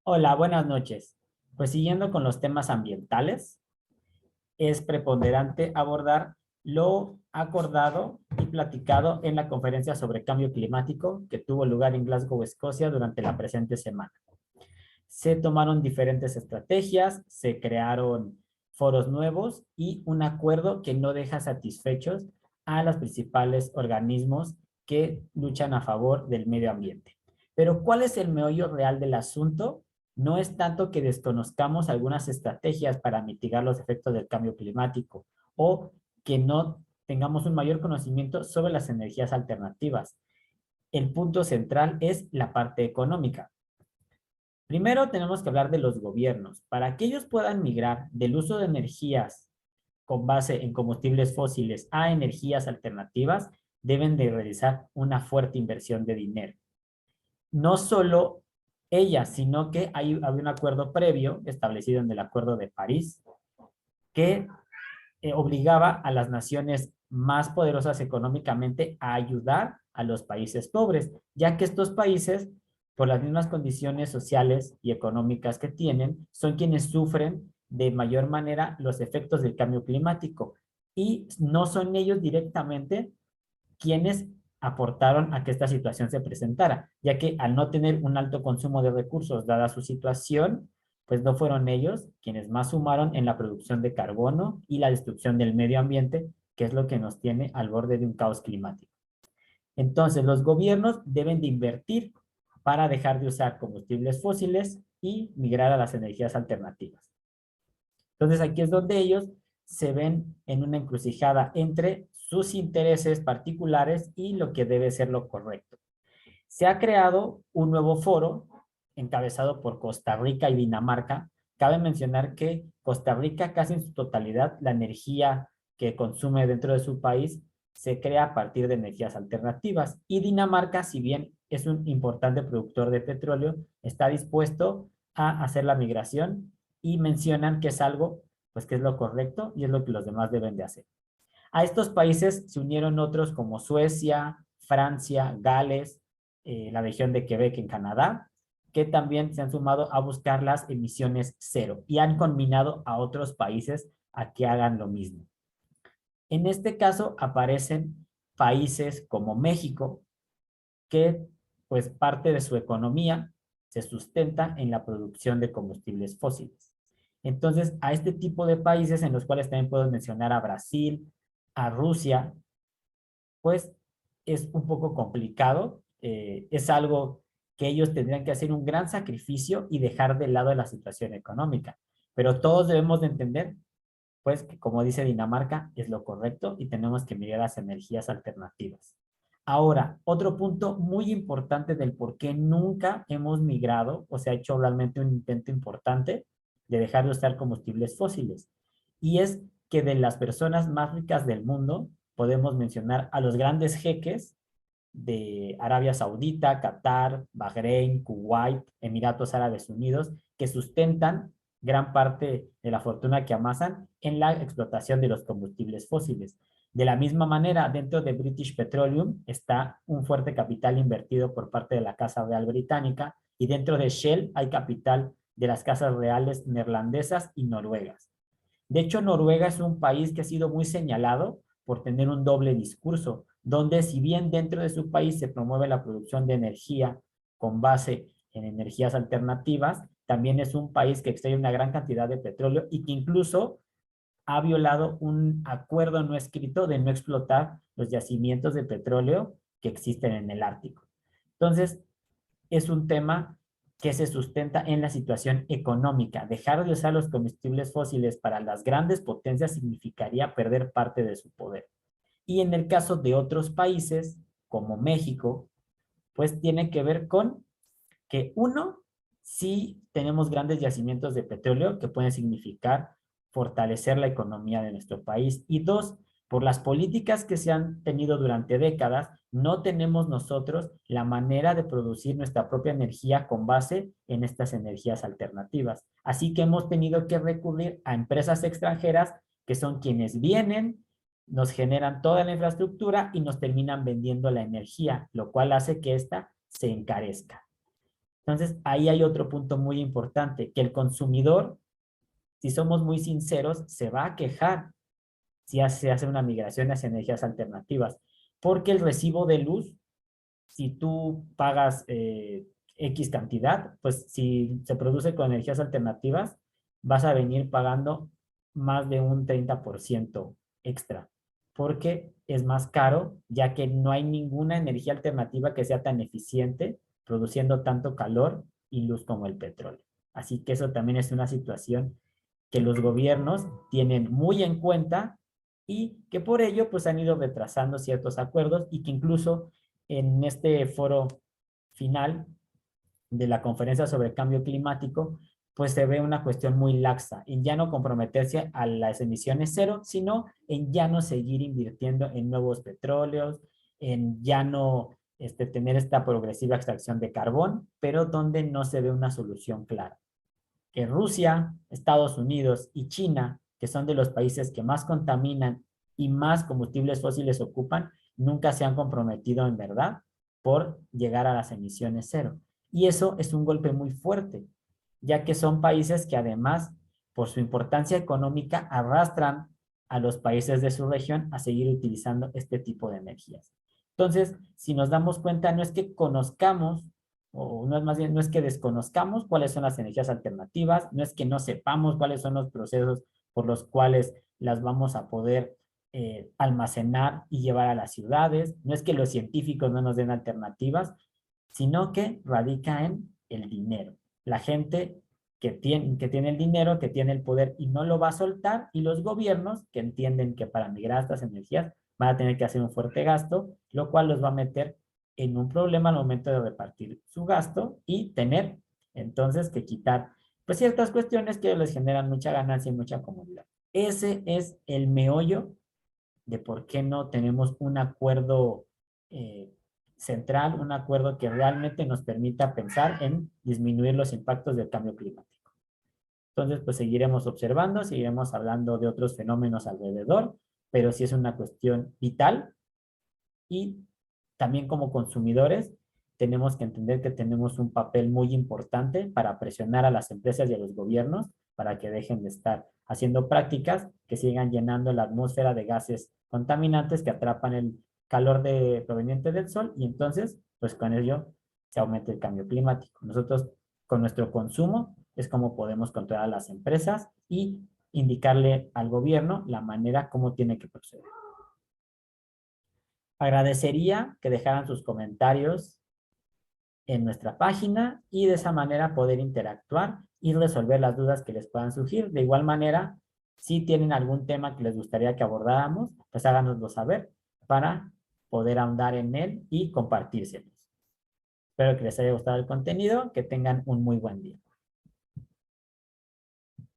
Hola, buenas noches. Pues siguiendo con los temas ambientales, es preponderante abordar lo acordado y platicado en la conferencia sobre cambio climático que tuvo lugar en Glasgow, Escocia, durante la presente semana. Se tomaron diferentes estrategias, se crearon foros nuevos y un acuerdo que no deja satisfechos a los principales organismos que luchan a favor del medio ambiente. Pero ¿cuál es el meollo real del asunto? No es tanto que desconozcamos algunas estrategias para mitigar los efectos del cambio climático o que no tengamos un mayor conocimiento sobre las energías alternativas. El punto central es la parte económica. Primero tenemos que hablar de los gobiernos. Para que ellos puedan migrar del uso de energías con base en combustibles fósiles a energías alternativas, deben de realizar una fuerte inversión de dinero. No solo ellas, sino que había un acuerdo previo establecido en el Acuerdo de París que obligaba a las naciones más poderosas económicamente a ayudar a los países pobres, ya que estos países, por las mismas condiciones sociales y económicas que tienen, son quienes sufren de mayor manera los efectos del cambio climático y no son ellos directamente quienes aportaron a que esta situación se presentara, ya que al no tener un alto consumo de recursos dada su situación, pues no fueron ellos quienes más sumaron en la producción de carbono y la destrucción del medio ambiente, que es lo que nos tiene al borde de un caos climático. Entonces, los gobiernos deben de invertir para dejar de usar combustibles fósiles y migrar a las energías alternativas. Entonces, aquí es donde ellos se ven en una encrucijada entre sus intereses particulares y lo que debe ser lo correcto. Se ha creado un nuevo foro encabezado por Costa Rica y Dinamarca. Cabe mencionar que Costa Rica, casi en su totalidad, la energía que consume dentro de su país se crea a partir de energías alternativas. Y Dinamarca, si bien es un importante productor de petróleo, está dispuesto a hacer la migración y mencionan que es algo, pues que es lo correcto y es lo que los demás deben de hacer. A estos países se unieron otros como Suecia, Francia, Gales, la región de Quebec en Canadá, que también se han sumado a buscar las emisiones cero y han combinado a otros países a que hagan lo mismo. En este caso aparecen países como México, que pues parte de su economía se sustenta en la producción de combustibles fósiles. Entonces, a este tipo de países, en los cuales también puedo mencionar a Brasil, a Rusia, pues es un poco complicado. Es algo que ellos tendrían que hacer un gran sacrificio y dejar de lado la situación económica. Pero todos debemos de entender, pues, que como dice Dinamarca, es lo correcto y tenemos que mirar las energías alternativas. Ahora, otro punto muy importante del por qué nunca hemos migrado o se ha hecho realmente un intento importante de dejar de usar combustibles fósiles. Y es que de las personas más ricas del mundo, podemos mencionar a los grandes jeques de Arabia Saudita, Qatar, Bahrein, Kuwait, Emiratos Árabes Unidos, que sustentan gran parte de la fortuna que amasan en la explotación de los combustibles fósiles. De la misma manera, dentro de British Petroleum está un fuerte capital invertido por parte de la Casa Real Británica y dentro de Shell hay capital de las casas reales neerlandesas y noruegas. De hecho, Noruega es un país que ha sido muy señalado por tener un doble discurso, donde si bien dentro de su país se promueve la producción de energía con base en energías alternativas, también es un país que extrae una gran cantidad de petróleo y que incluso ha violado un acuerdo no escrito de no explotar los yacimientos de petróleo que existen en el Ártico. Entonces, es un tema que se sustenta en la situación económica. Dejar de usar los combustibles fósiles para las grandes potencias significaría perder parte de su poder. Y en el caso de otros países, como México, pues tiene que ver con que uno, sí tenemos grandes yacimientos de petróleo que pueden significar fortalecer la economía de nuestro país. Y dos, por las políticas que se han tenido durante décadas, no tenemos nosotros la manera de producir nuestra propia energía con base en estas energías alternativas. Así que hemos tenido que recurrir a empresas extranjeras que son quienes vienen, nos generan toda la infraestructura y nos terminan vendiendo la energía, lo cual hace que ésta se encarezca. Entonces, ahí hay otro punto muy importante, que el consumidor, si somos muy sinceros, se va a quejar si se hace una migración hacia energías alternativas, porque el recibo de luz, si tú pagas X cantidad, pues si se produce con energías alternativas, vas a venir pagando más de un 30% extra, porque es más caro, ya que no hay ninguna energía alternativa que sea tan eficiente produciendo tanto calor y luz como el petróleo. Así que eso también es una situación que los gobiernos tienen muy en cuenta y que por ello pues han ido retrasando ciertos acuerdos y que incluso en este foro final de la conferencia sobre cambio climático, pues se ve una cuestión muy laxa en ya no comprometerse a las emisiones cero, sino en ya no seguir invirtiendo en nuevos petróleos, en ya no tener esta progresiva extracción de carbón, pero donde no se ve una solución clara. Que Rusia, Estados Unidos y China, que son de los países que más contaminan y más combustibles fósiles ocupan, nunca se han comprometido en verdad por llegar a las emisiones cero. Y eso es un golpe muy fuerte, ya que son países que además, por su importancia económica, arrastran a los países de su región a seguir utilizando este tipo de energías. Entonces, si nos damos cuenta, no es que conozcamos o no es más bien, no es que desconozcamos cuáles son las energías alternativas, no es que no sepamos cuáles son los procesos por los cuales las vamos a poder almacenar y llevar a las ciudades, no es que los científicos no nos den alternativas, sino que radica en el dinero. La gente que tiene el dinero, que tiene el poder y no lo va a soltar, y los gobiernos que entienden que para migrar estas energías van a tener que hacer un fuerte gasto, lo cual los va a meter en un problema al momento de repartir su gasto y tener entonces que quitar pues ciertas cuestiones que les generan mucha ganancia y mucha comodidad. Ese es el meollo de por qué no tenemos un acuerdo eh, central, un acuerdo que realmente nos permita pensar en disminuir los impactos del cambio climático. Entonces, pues seguiremos observando, seguiremos hablando de otros fenómenos alrededor, pero sí es una cuestión vital y también como consumidores tenemos que entender que tenemos un papel muy importante para presionar a las empresas y a los gobiernos para que dejen de estar haciendo prácticas que sigan llenando la atmósfera de gases contaminantes que atrapan el calor proveniente del sol y entonces, pues con ello se aumenta el cambio climático. Nosotros con nuestro consumo es como podemos controlar a las empresas y indicarle al gobierno la manera como tiene que proceder. Agradecería que dejaran sus comentarios en nuestra página y de esa manera poder interactuar y resolver las dudas que les puedan surgir. De igual manera, si tienen algún tema que les gustaría que abordáramos, pues háganoslo saber para poder ahondar en él y compartírselos. Espero que les haya gustado el contenido, que tengan un muy buen día.